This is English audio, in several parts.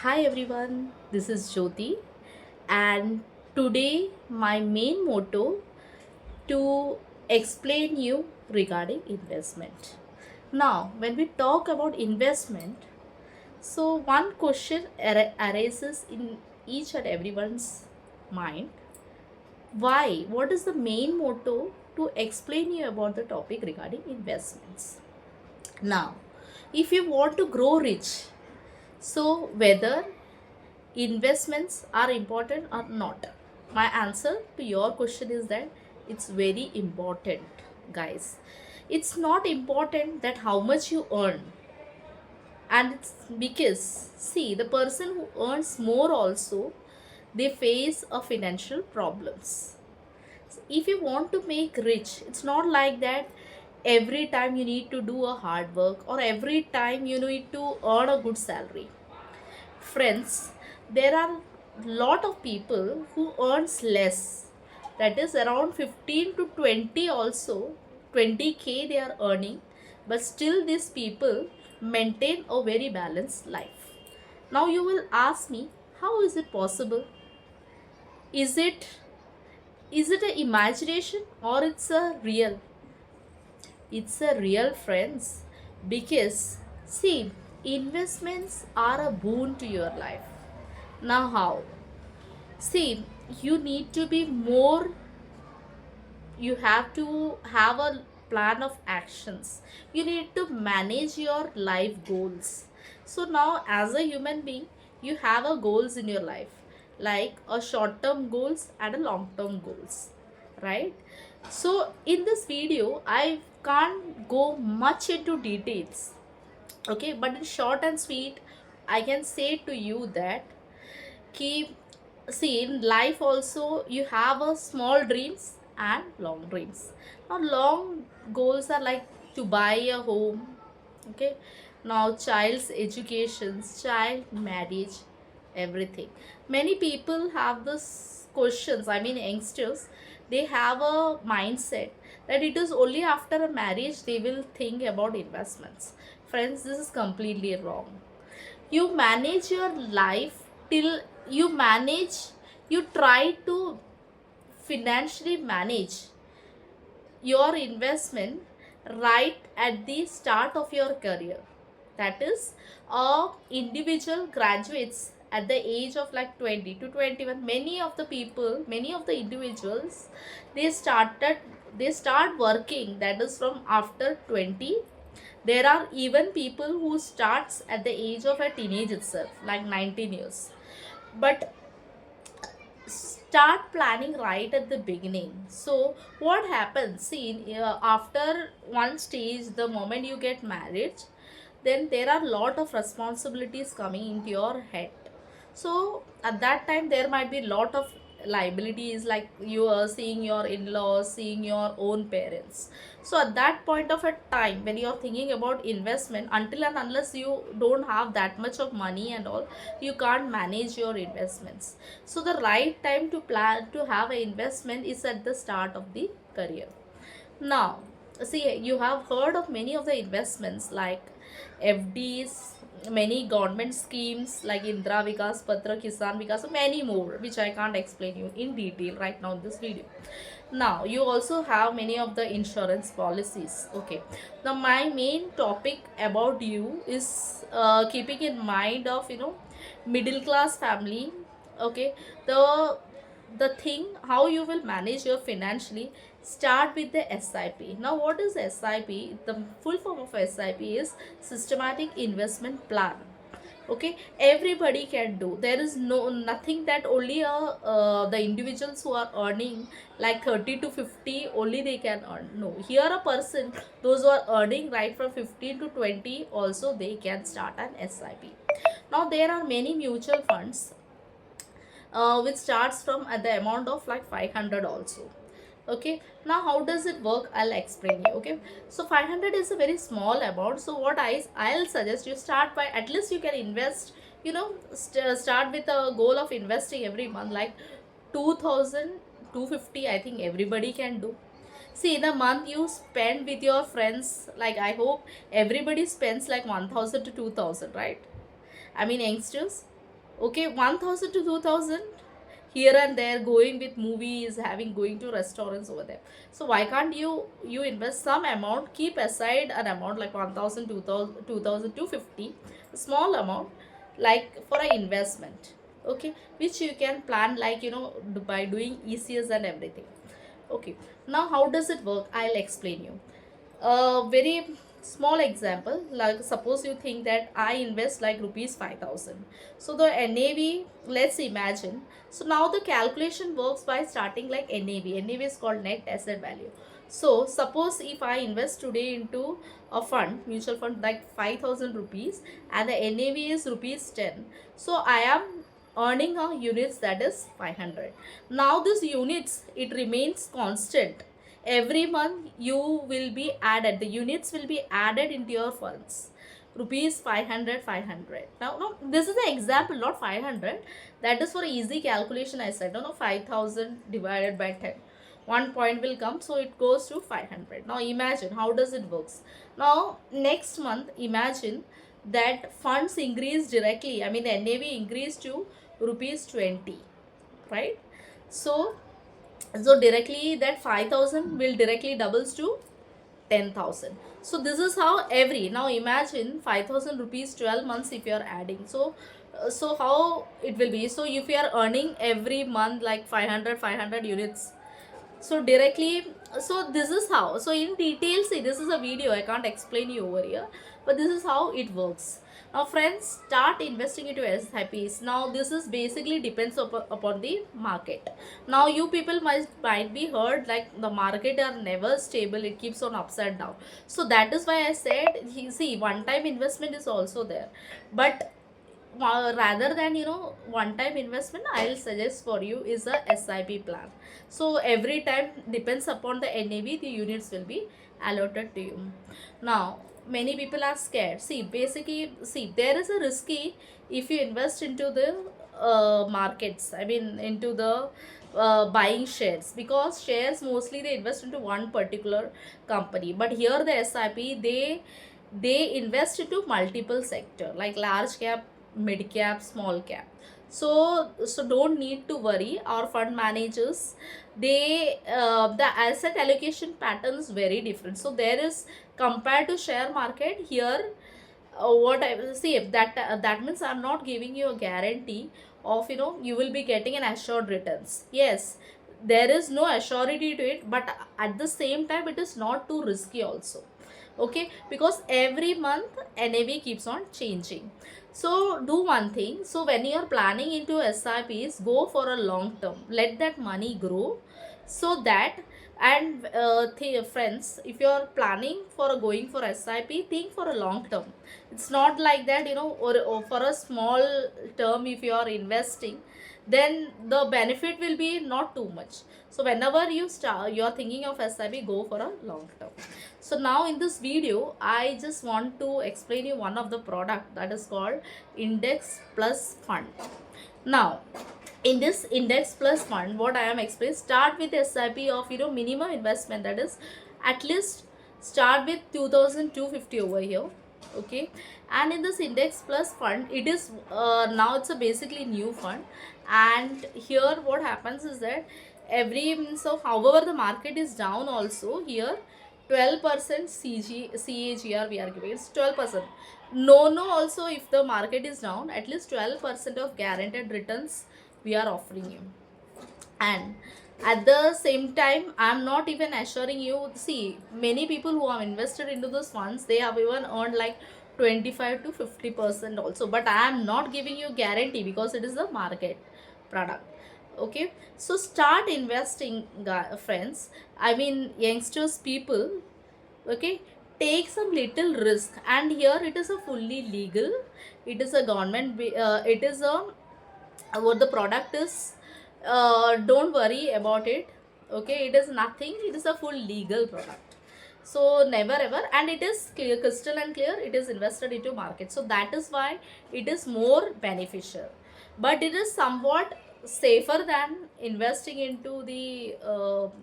Hi everyone, this is Jyoti, and today my main motto to explain you regarding investment. Now, when we talk about investment, so one question arises in each and everyone's mind. Why? What is the main motto to explain you about the topic regarding investments? Now, if you want to grow rich, so whether investments are important or not, my answer to your question is that it's very important, guys. It's not important that how much you earn, and it's because see, the person who earns more also, they face a financial problems. If you want to make rich, it's not like that every time you need to do a hard work or every time you need to earn a good salary. Friends, there are lot of people who earns less, that is around 15 to 20 also, 20k they are earning, but still these people maintain a very balanced life. Now you will ask me, how is it possible? Is it is it a imagination or it's a real? It's a real, friends, because see, investments are a boon to your life. Now how? See, you need to be more, you have to have a plan of actions. You need to manage your life goals. So now as a human being, you have a goals in your life, like a short term goals and a long term goals, right? So in this video, I can't go much into details, okay, but in short and sweet, I can say to you that keep, see, in life also you have a small dreams and long dreams. Now long goals are like to buy a home, okay, now child's education, child marriage, everything. Many people have this questions, I mean youngsters, they have a mindset that it is only after a marriage they will think about investments. Friends, this is completely wrong. You manage your life till you manage, you try to financially manage your investment right at the start of your career. That is, individual graduates at the age of like 20 to 21, many of the people, many of the individuals, they start working, that is from after 20. There are even people who starts at the age of a teenage itself, like 19 years. But start planning right at the beginning. So what happens, see, after one stage, the moment you get married, then there are lot of responsibilities coming into your head. So at that time there might be lot of liabilities, like you are seeing your in-laws, seeing your own parents. So at that point of a time when you are thinking about investment, until and unless you don't have that much of money and all, you can't manage your investments. So the right time to plan to have an investment is at the start of the career. Now, see, you have heard of many of the investments like FDs, many government schemes like Indra Vikas Patra, Kisan Vikas, so many more, which I can't explain you in detail right now in this video. Now, you also have many of the insurance policies. Okay. Now, my main topic about you is keeping in mind of, middle class family. Okay. The thing how you will manage your financially, start with the SIP. Now what is SIP? The full form of SIP is systematic investment plan. Okay, everybody can do. There is nothing that only the individuals who are earning like 30 to 50 only they can earn. No, here a person, those who are earning right from 15 to 20 also, they can start an SIP. Now there are many mutual funds which starts from at the amount of like 500 also. Okay, now how does it work, I'll explain you. Okay, so 500 is a very small amount. So what I'll suggest you start by, at least you can invest, start with a goal of investing every month like 2000, 250. I think everybody can do. See, in a month you spend with your friends, like I hope everybody spends like 1000 to 2000, right? I mean youngsters. Okay, 1000 to 2000 here and there, going with movies, having going to restaurants over there. So why can't you invest some amount, keep aside an amount like 1000, 2000, 2000, 250, a small amount, like for an investment, okay, which you can plan, like by doing ECS and everything. Okay, now how does it work? I'll explain you a very small example. Like suppose you think that I invest like rupees 5000, so the NAV, let's imagine. So now the calculation works by starting like NAV is called net asset value. So suppose if I invest today into a fund, mutual fund, like 5000 rupees, and the NAV is rupees 10, so I am earning a units, that is 500. Now this units, it remains constant. Every month you will be added, the units will be added into your funds, rupees 500, 500. Now this is the example, not 500. That is for easy calculation. I said, no, 5000 divided by 10, 1 point will come, so it goes to 500. Now imagine how does it works. Now next month, imagine that funds increase directly, I mean the NAV increased to rupees 20, right? So directly that 5000 will directly doubles to 10,000. So this is how every, now imagine 5000 rupees 12 months if you are adding. So how it will be? So if you are earning every month like 500 units, so directly, so this is how, so in detail, see, this is a video, I can't explain you over here, but this is how it works. Now friends, start investing into SIPs. Now this is basically depends upon the market. Now you people might be heard like the market are never stable, it keeps on upside down. So that is why I said, see, one time investment is also there, but rather than one time investment, I'll suggest for you is a SIP plan. So every time, depends upon the NAV, the units will be allotted to you. Now many people are scared. See, basically, see, there is a risky if you invest into the markets, I mean into the buying shares, because shares mostly they invest into one particular company, but here the SIP, they invest into multiple sector like large cap, mid cap, small cap. So don't need to worry. Our fund managers, they the asset allocation pattern is very different. So there is, compared to share market here, what I will see, if that means I'm not giving you a guarantee of you will be getting an assured returns. Yes, there is no assurity to it, but at the same time it is not too risky also. Okay, because every month NAV keeps on changing. So do one thing. So when you are planning into SIPs, go for a long term, let that money grow, so that, and friends, if you are planning for going for SIP, think for a long term. It's not like that, or for a small term if you are investing, then the benefit will be not too much. So whenever you are thinking of SIP, go for a long term. So now in this video, I just want to explain you one of the product that is called Index Plus Fund. Now in this Index Plus Fund, what I am explaining, start with SIP of minimum investment, that is at least start with 2250 over here. Okay, and in this Index Plus Fund, it is now it's a basically new fund, and here what happens is that so however the market is down also, here 12% CAGR we are giving. It's 12%. No, also if the market is down, at least 12% of guaranteed returns we are offering you. And at the same time, I'm not even assuring you, see, many people who have invested into those funds, they have even earned like 25 to 50% also, but I am not giving you guarantee because it is a market product. Okay, so start investing, friends, I mean youngsters, people. Okay, take some little risk, and here it is a fully legal, it is a government it is a, what the product is, don't worry about it. Okay, it is nothing, it is a full legal product. So never ever, and it is clear, crystal and clear, it is invested into market, so that is why it is more beneficial. But it is somewhat safer than investing into the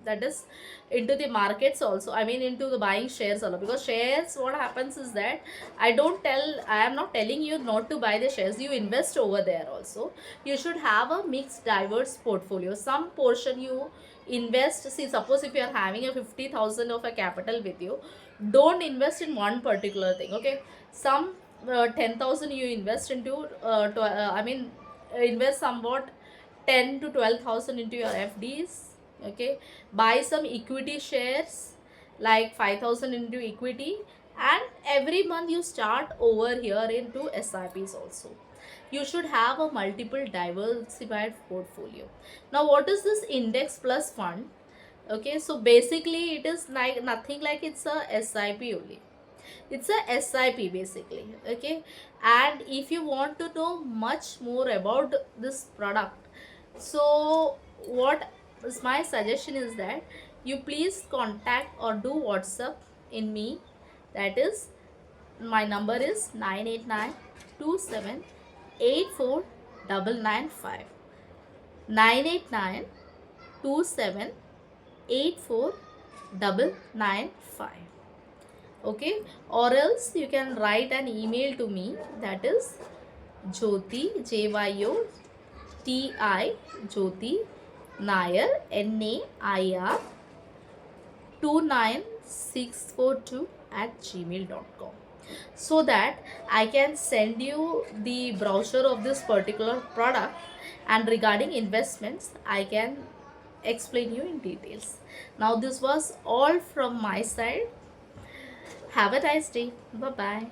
that is into the markets also, I mean into the buying shares also. Because shares, what happens is that I am not telling you not to buy the shares, you invest over there also. You should have a mixed diverse portfolio. Some portion you invest, see, suppose if you are having a 50,000 of a capital with you, don't invest in one particular thing, okay? Some 10,000 you invest into I mean invest somewhat 10 to 12,000 into your FDs, okay? Buy some equity shares, like 5,000 into equity, and every month you start over here into SIPs also. You should have a multiple diversified portfolio. Now, what is this index plus fund? Okay, so basically it is like nothing like it's a SIP only. It's a SIP basically, okay? And if you want to know much more about this product, so what is my suggestion is that you please contact or do WhatsApp in me. That is, my number is 98927849995. 98927849995. Okay, or else you can write an email to me, that is Jyoti, JYOTI, Jyoti Nair, NAIR 29642 at gmail.com, so that I can send you the brochure of this particular product, and regarding investments I can explain you in details. Now this was all from my side. Have a nice day. Bye bye.